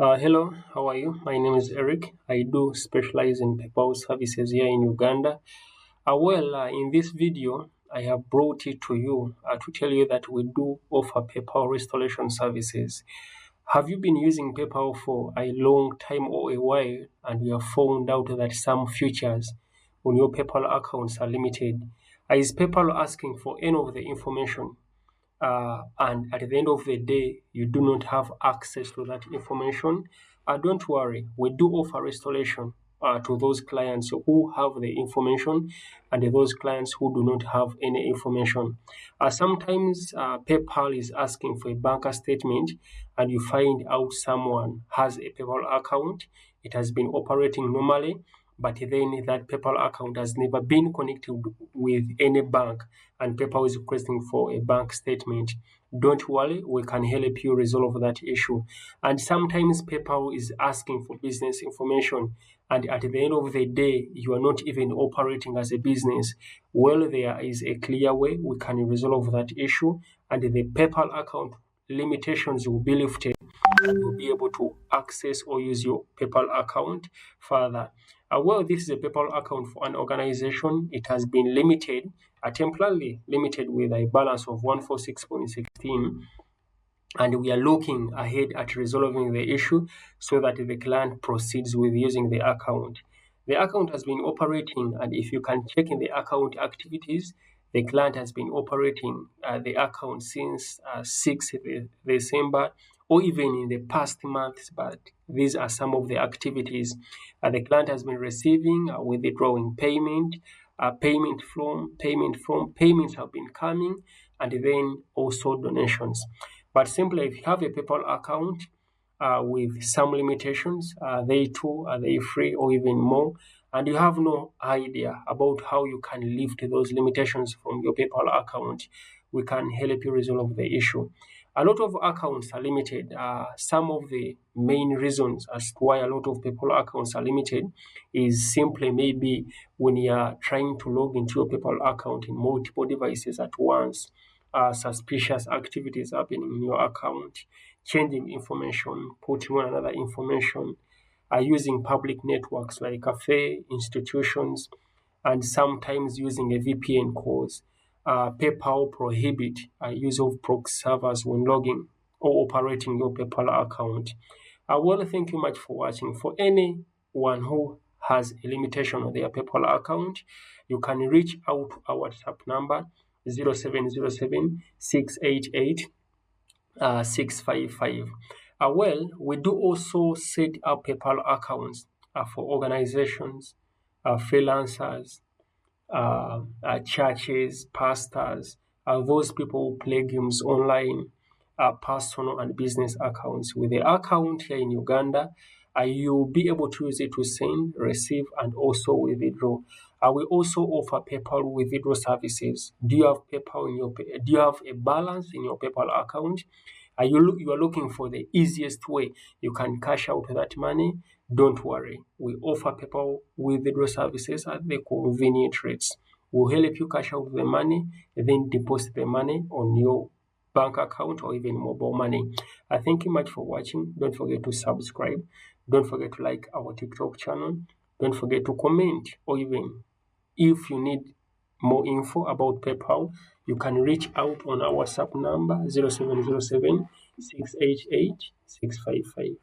Hello, how are you? My name is Eric. I do specialize in PayPal services here in Uganda. In this video, I have brought it to you to tell you that we do offer PayPal restoration services. Have you been using PayPal for a long time or a while and you have found out that some features on your PayPal accounts are limited? Is PayPal asking for any of the information and at the end of the day you do not have access to that information, don't worry, we do offer restoration to those clients who have the information and those clients who do not have any information. Sometimes PayPal is asking for a bank statement and you find out someone has a PayPal account, it has been operating normally, but then that PayPal account has never been connected with any bank and PayPal is requesting for a bank statement. Don't worry, we can help you resolve that issue. And sometimes PayPal is asking for business information and at the end of the day, you are not even operating as a business. Well, there is a clear way we can resolve that issue and the PayPal account limitations will be lifted and you'll be able to access or use your PayPal account further. This is a PayPal account for an organization. It has been limited, temporarily limited with a balance of 146.16, and we are looking ahead at resolving the issue so that the client proceeds with using the account. The account has been operating, and if you can check in the account activities, the client has been operating the account since 6th December or even in the past months, but these are some of the activities. The client has been receiving, withdrawing payment, payments have been coming, and then also donations. But simply, if you have a PayPal account with some limitations, they too are they free or even more, and you have no idea about how you can lift those limitations from your PayPal account, we can help you resolve the issue. A lot of accounts are limited. Some of the main reasons as to why a lot of PayPal accounts are limited is simply maybe when you are trying to log into your PayPal account in multiple devices at once, suspicious activities happening in your account, changing information, putting on another information, using public networks like cafe, institutions, and sometimes using a VPN calls. PayPal prohibit use of proxy servers when logging or operating your PayPal account. Thank you much for watching. For anyone who has a limitation on their PayPal account, you can reach out to our WhatsApp number 0707 688 655. We do also set up PayPal accounts for organizations, freelancers, churches, pastors, those people who play games online, personal and business accounts. With the account here in Uganda, you'll be able to use it to send, receive, and also withdraw. We also offer PayPal withdrawal services. Do you have PayPal in your? Do you have a balance in your PayPal account? You are looking for the easiest way you can cash out that money? Don't worry, we offer PayPal withdrawal services at the convenient rates. We'll help you cash out the money, then deposit the money on your bank account or even mobile money. Thank you much for watching. Don't forget to subscribe. Don't forget to like our TikTok channel. Don't forget to comment, or even if you need more info about PayPal, you can reach out on our WhatsApp number 0707 688 655.